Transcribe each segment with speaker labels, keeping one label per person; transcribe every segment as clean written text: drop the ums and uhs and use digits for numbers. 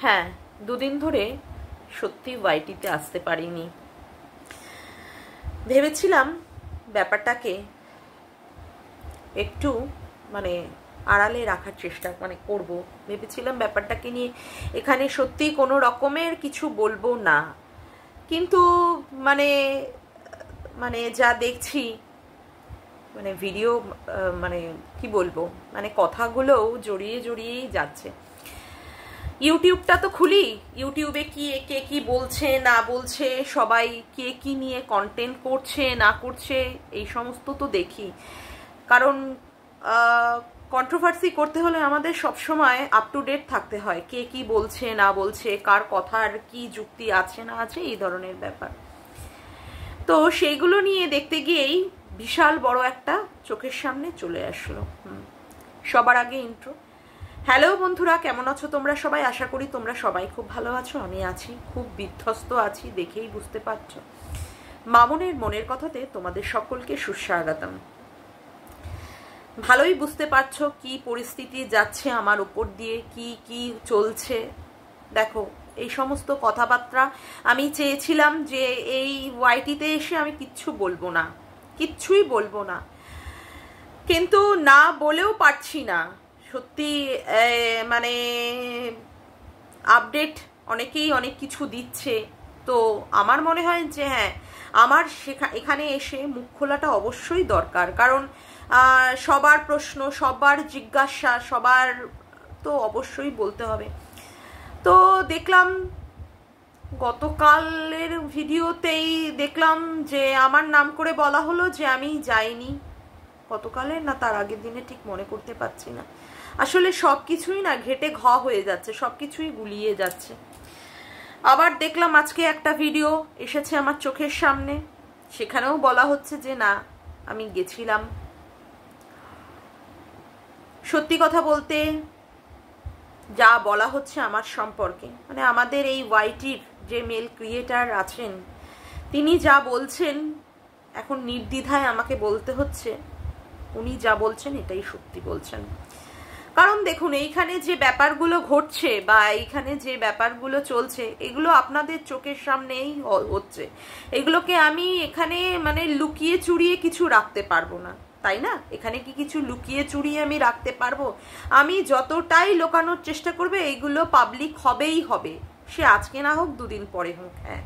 Speaker 1: হ্যাঁ, দুদিন ধরে সত্যি ওয়াইটিতে আসতে পারিনি। ভেবেছিলাম ব্যাপারটাকে একটু আড়ালে রাখার চেষ্টা করব। ভেবেছিলাম ব্যাপারটাকে নিয়ে এখানে সত্যি কোনো রকমের কিছু বলবো না, কিন্তু যা দেখছি ভিডিও কি বলবো, কথাগুলোও জড়িয়ে জড়িয়েই যাচ্ছে। ইউটিউবটা তো খুলি, ইউটিউবে কে কি বলছে না বলছে, সবাই কে কি নিয়ে কন্টেন্ট করছে না করছে, এই সমস্ত তো দেখি। কারণ কন্ট্রোভার্সি করতে হলে আমাদের সবসময় আপ টু ডেট থাকতে হয়, কে কি বলছে না বলছে, কার কথার কি যুক্তি আছে না আছে, এই ধরনের ব্যাপার। তো সেইগুলো নিয়ে দেখতে গিয়েই বিশাল বড় একটা চোখের সামনে চলে আসলো। সবার আগে ইন্ট্রো। হ্যালো বন্ধুরা, কেমন আছো তোমরা সবাই? আশা করি তোমরা সবাই খুব ভালো আছো। আমি আছি, খুব বিধ্বস্ত আছি, দেখেই বুঝতে পারছো। মামুনের মনের কথাতে তোমাদের সকলকে সুস্বাগতম। ভালোই বুঝতে পারছো কি পরিস্থিতি যাচ্ছে আমার উপর দিয়ে, কি কি চলছে। দেখো, এই সমস্ত কথাবার্তা আমি চেয়েছিলাম যে এই ওয়াইটিতে এসে আমি কিচ্ছু বলবো না, কিচ্ছুই বলবো না, কিন্তু না বলেও পারছি না। সত্যি আপডেট অনেকেই অনেক কিছু দিচ্ছে, তো আমার মনে হয় যে হ্যাঁ, আমার এখানে এসে মুখ খোলাটা অবশ্যই দরকার। কারণ সবার প্রশ্ন, সবার জিজ্ঞাসা, সবার তো অবশ্যই বলতে হবে। তো দেখলাম গতকালের ভিডিওতেই দেখলাম যে আমার নাম করে বলা হলো যে আমি যাইনি। গতকালের না তার আগের দিনে ঠিক মনে করতে পারছি না। আসলে সব কিছুই না ঘেটে ঘ হয়ে যাচ্ছে, সব কিছুই গুলিয়ে যাচ্ছে। আবার দেখলাম আজকে একটা ভিডিও এসেছে আমার চোখের সামনে, সেখানেও বলা হচ্ছে যে না আমি গেছিলাম। সত্যি কথা বলতে যা বলা হচ্ছে আমার সম্পর্কে, আমাদের এই ওয়াইটির যে মেল ক্রিয়েটার আছেন, তিনি যা বলছেন এখন নির্দ্বিধায় আমাকে বলতে হচ্ছে উনি যা বলছেন এটাই সত্যি বলছেন। কারণ দেখুন, এইখানে যে ব্যাপারগুলো ঘটছে বা এইখানে যে ব্যাপারগুলো চলছে, এগুলো আপনাদের চোখের সামনেই হচ্ছে। এগুলোকে আমি এখানে লুকিয়ে চুরিয়ে কিছু রাখতে পারবো না, তাই না? এখানে কি কিছু লুকিয়ে চুরিয়ে আমি রাখতে পারবো? আমি যতটাই লোকানোর চেষ্টা করবে, এইগুলো পাবলিক হবেই হবে, সে আজকে না হোক দুদিন পরে হোক। হ্যাঁ,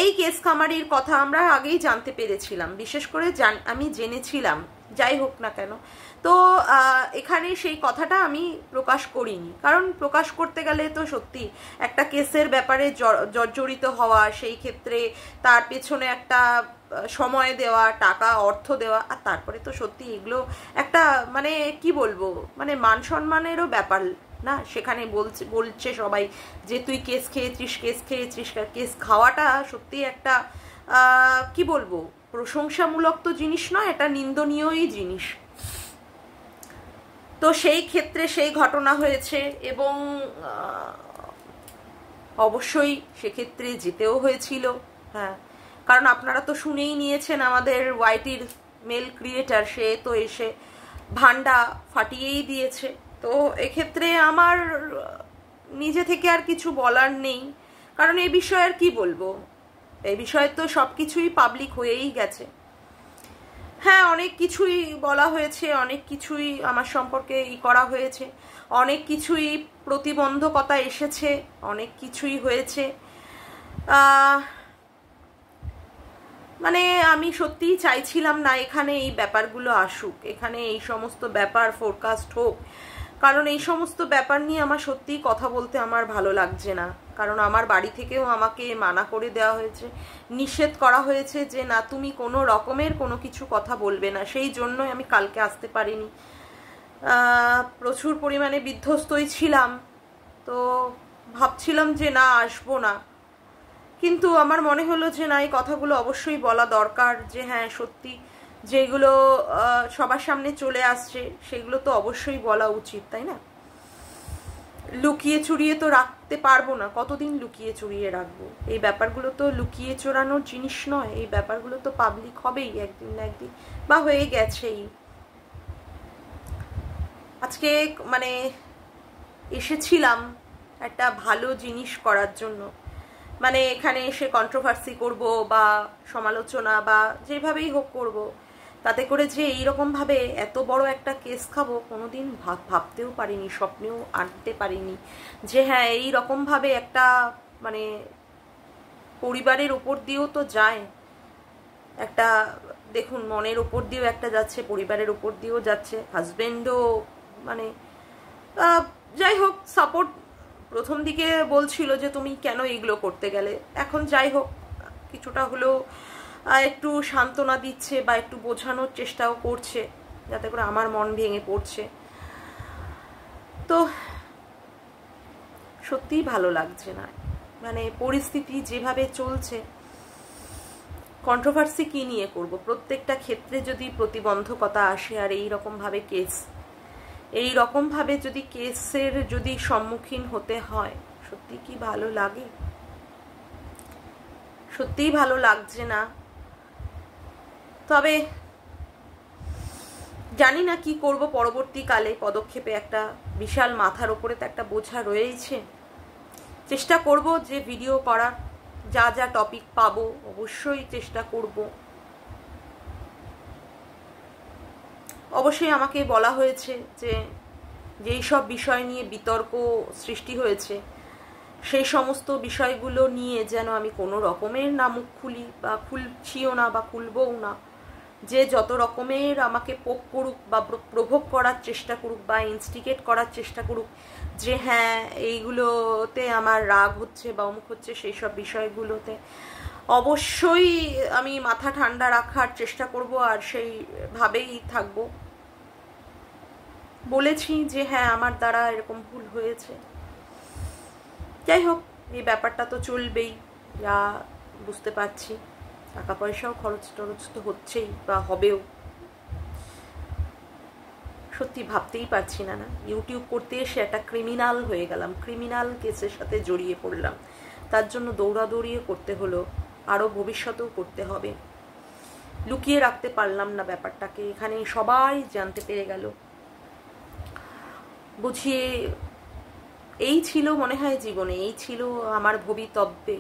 Speaker 1: এই কেস খামারির কথা আমরা আগেই জানতে পেরেছিলাম, বিশেষ করে আমি জেনেছিলাম, যাই হোক না কেন। তো এখানে সেই কথাটা আমি প্রকাশ করিনি, কারণ প্রকাশ করতে গেলে তো সত্যি একটা কেসের ব্যাপারে জর্জরিত হওয়া, সেই ক্ষেত্রে তার পেছনে একটা সময় দেওয়া, টাকা অর্থ দেওয়া, আর তারপরে তো সত্যি এগুলো একটা কি বলবো, মান সম্মানেরও ব্যাপার না। সেখানে বলছে সবাই যে তুই কেস খেয়েছিস, কেস খাওয়াটা সত্যি একটা কি বলবো, প্রশংসামূলক তো জিনিস নয়, এটা নিন্দনীয়ই জিনিস। তো সেই ক্ষেত্রে সেই ঘটনা হয়েছে এবং অবশ্যই সেক্ষেত্রে যেতেও হয়েছিল। হ্যাঁ, কারণ আপনারা তো শুনেই নিয়েছেন, আমাদের ওয়াইটির মেল ক্রিয়েটার সে তো এসে ভান্ডা ফাটিয়েই দিয়েছে। তো এক্ষেত্রে আমার নিজে থেকে আর কিছু বলার নেই, কারণ এই বিষয়ে আর কি বলবো, এই বিষয়ে তো সব কিছুই পাবলিক হয়েই গেছে। হ্যাঁ, অনেক কিছুই বলা হয়েছে, অনেক কিছুই আমার সম্পর্কে করা হয়েছে, অনেক কিছুই প্রতিবন্ধকতা এসেছে, অনেক কিছুই হয়েছে। আমি সত্যিই চাইছিলাম না এখানে এই ব্যাপারগুলো আসুক, এখানে এই সমস্ত ব্যাপার ফোরকাস্ট হোক, কারণ এই সমস্ত ব্যাপার নিয়ে আমার সত্যিই কথা বলতে আমার ভালো লাগছে না। কারণ আমার বাড়ি থেকেও আমাকে মানা করে দেওয়া হয়েছে, নিষেধ করা হয়েছে যে না তুমি কোনো রকমের কোনো কিছু কথা বলবে না। সেই জন্যই আমি কালকে আসতে পারিনি, প্রচুর পরিমাণে বিধ্বস্তই ছিলাম। তো ভাবছিলাম যে না আসবো না, কিন্তু আমার মনে হলো যে না এই কথাগুলো অবশ্যই বলা দরকার, যে হ্যাঁ সত্যি যেগুলো সবার সামনে চলে আসছে সেগুলো তো অবশ্যই বলা উচিত, তাই না? লুকিয়ে চুরিয়ে তো রাখতে পারবো না, কতদিন লুকিয়ে চুরিয়ে রাখবো? এই ব্যাপারগুলো তো লুকিয়ে চোরানোর জিনিস নয়, এই ব্যাপারগুলো তো পাবলিক হবেই একদিন না একদিন, বা হয়ে গেছেই। আজকে এসেছিলাম একটা ভালো জিনিস করার জন্য, মানে এখানে এসে কন্ট্রোভার্সি করব বা সমালোচনা বা যেভাবেই হোক করব, তাতে করে যে এইরকমভাবে এত বড় একটা কেস খাবো কোনোদিন ভাবতেও পারিনি, স্বপ্নেও আনতে পারিনি যে হ্যাঁ এই রকমভাবে একটা মানে পরিবারের ওপর দিয়েও তো যায় একটা, দেখুন মনের ওপর দিয়েও একটা যাচ্ছে, পরিবারের ওপর দিয়েও যাচ্ছে, হাজবেন্ডও মানে যাই হোক সাপোর্ট প্রথম দিকে বলছিল যে তুমি কেন এইগুলো করতে গেলে, এখন যাই হোক কিছুটা হলেও একটু সান্ত্বনা দিচ্ছে বা একটু বোঝানোর চেষ্টাও করছে যাতে করে আমার মন ভেঙে পড়ছে। তো সত্যিই ভালো লাগছে না, মানে পরিস্থিতি যেভাবে চলছে, কন্ট্রোভার্সি কি নিয়ে করব, প্রত্যেকটা ক্ষেত্রে যদি প্রতিবন্ধকতা আসে আর এই রকমভাবে যদি কেসের যদি সম্মুখীন হতে হয়, সত্যি কি ভালো লাগে? সত্যিই ভালো লাগছে না। তবে জানি না কি করব পরবর্তীকালে, পদক্ষেপে একটা বিশাল মাথার ওপরে তো একটা বোঝা রয়েছে। চেষ্টা করব যে ভিডিও করার, যা যা টপিক পাবো অবশ্যই চেষ্টা করব। অবশ্যই আমাকে বলা হয়েছে যে যেই সব বিষয় নিয়ে বিতর্ক সৃষ্টি হয়েছে সেই সমস্ত বিষয়গুলো নিয়ে যেন আমি কোনো রকমের না মুখ খুলি বা খুলছিও না বা খুলবও না, যে যত রকমের আমাকে পোক করুক বা প্রভোগ করার চেষ্টা করুক বা ইনস্টিগেট করার চেষ্টা করুক যে হ্যাঁ এইগুলোতে আমার রাগ হচ্ছে বা অমুক হচ্ছে, সেই সব বিষয়গুলোতে অবশ্যই আমি মাথা ঠান্ডা রাখার চেষ্টা করব আর সেইভাবেই থাকবো। বলেছি যে হ্যাঁ আমার দ্বারা এরকম ভুল হয়েছে, যাই হোক এই ব্যাপারটা তো চলবেই, যা বুঝতে পারছি টাকা পয়সাও খরচ টরচ তো হচ্ছেই বা হবেও। সত্যি ভাবতেই পারছি না ইউটিউব করতে এসে একটা ক্রিমিনাল হয়ে গেলাম, ক্রিমিনাল কেসের সাথে জড়িয়ে পড়লাম, তার জন্য দৌড়াদৌড়িও করতে হলো, আরও ভবিষ্যতেও করতে হবে। লুকিয়ে রাখতে পারলাম না ব্যাপারটাকে, এখানে সবাই জানতে পেরে গেল। বুঝিয়ে এই ছিল মনে হয় জীবনে, এই ছিল আমার ভবিতব্যে।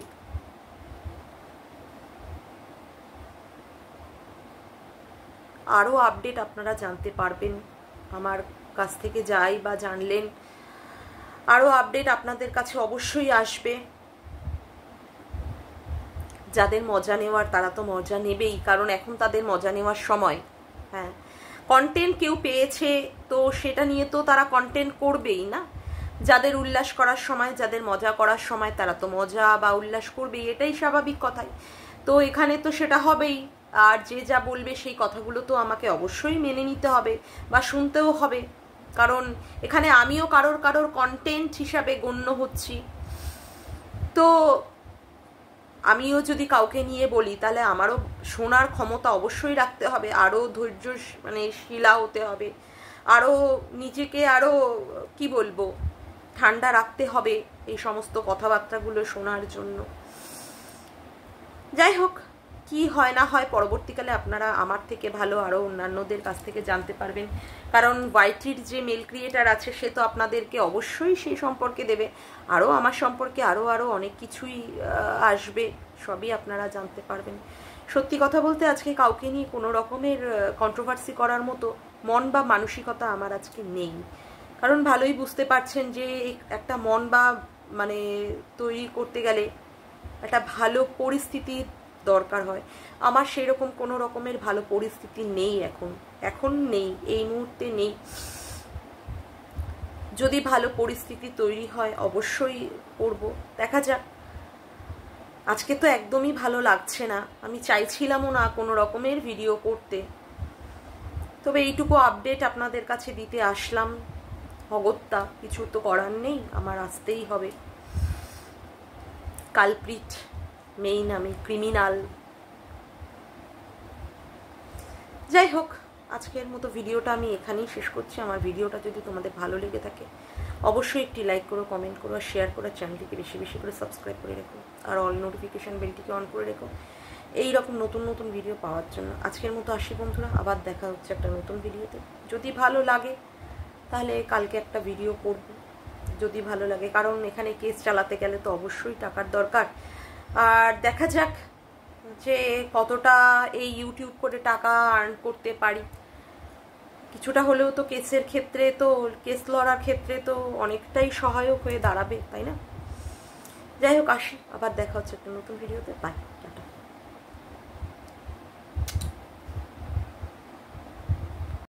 Speaker 1: আরও আপডেট আপনারা জানতে পারবেন আমার কাছ থেকে, যাই বা জানলেন আরও আপডেট আপনাদের কাছে অবশ্যই আসবে। যাদের মজা নেওয়ার তারা তো মজা নেবেই, কারণ এখন তাদের মজা নেওয়ার সময়। হ্যাঁ, কন্টেন্ট কেউ পেয়েছে তো সেটা নিয়ে তো তারা কন্টেন্ট করবেই না, যাদের উল্লাস করার সময়, যাদের মজা করার সময় তারা তো মজা বা উল্লাস করবেই, এটাই স্বাভাবিক কথাই। তো এখানে তো সেটা হবেই, আর যে যা বলবে সেই কথাগুলো তো আমাকে অবশ্যই মেনে নিতে হবে বা শুনতেও হবে, কারণ এখানে আমিও কারোর কন্টেন্ট হিসাবে গণ্য হচ্ছি। তো আমিও যদি কাউকে নিয়ে বলি তাহলে আমারও শোনার ক্ষমতা অবশ্যই রাখতে হবে, আরও ধৈর্য মানে শিলা হতে হবে, আরও নিজেকে আরও কি বলবো ঠান্ডা রাখতে হবে এই সমস্ত কথাবার্তাগুলো শোনার জন্য। যাই হোক কি হয় না হয় পরবর্তীকালে আপনারা আমার থেকে ভালো আরও অন্যান্যদের কাছ থেকে জানতে পারবেন, কারণ ওয়াইটির যে মেল ক্রিয়েটার আছে সে তো আপনাদেরকে অবশ্যই সেই সম্পর্কে দেবে, আরও আমার সম্পর্কে আরও অনেক কিছুই আসবে, সবই আপনারা জানতে পারবেন। সত্যি কথা বলতে আজকে কাউকে নিয়ে কোনো রকমের কন্ট্রোভার্সি করার মতো মন বা মানসিকতা আমার আজকে নেই, কারণ ভালোই বুঝতে পারছেন যে একটা মন বা মানে তৈরি করতে গেলে একটা ভালো পরিস্থিতির দরকার হয়। আমার সেই রকম কোনো রকমের ভালো পরিস্থিতি নেই, এখন নেই, এই মুহূর্তে নেই। যদি ভালো পরিস্থিতি তৈরি হয় অবশ্যই করব, দেখা যাক। আজকে তো একদমই ভালো লাগছে না, আমি চাইছিলামও না কোনো রকমের ভিডিও করতে, তবে এইটুকু আপডেট আপনাদের কাছে দিতে আসলাম। অগত্যা কিছু তো করার নেই, আমার আসতেই হবে। কালপ্রিট মেইন আমি, ক্রিমিনাল। যাই হোক আজকের মতো ভিডিওটা আমি এখানেই শেষ করছি। আমার ভিডিওটা যদি তোমাদের ভালো লেগে থাকে অবশ্যই একটি লাইক করো, কমেন্ট করো, শেয়ার করো, চ্যানেলটিকে বেশি বেশি করে সাবস্ক্রাইব করে রেখো, আর অল নোটিফিকেশান বেলটিকে অন করে রেখো এই রকম নতুন নতুন ভিডিও পাওয়ার জন্য। আজকের মতো আসি বন্ধুরা, আবার দেখা হচ্ছে একটা নতুন ভিডিওতে। যদি ভালো লাগে তাহলে কালকে একটা ভিডিও করব, যদি ভালো লাগে, কারণ এখানে কেস চালাতে গেলে তো অবশ্যই টাকার দরকার। আর দেখা যাক যে কতটা এই ইউটিউব করে টাকা আর্ন করতে পারি। কিছুটা হলেও তো কেসের ক্ষেত্রে, তো কেস লড়ার ক্ষেত্রে তো অনেকটাই সহায়ক হয়ে দাঁড়াবে, তাই না? যাই হোক, আসি, আবার দেখা হচ্ছে একটা নতুন ভিডিওতে। Bye, tata.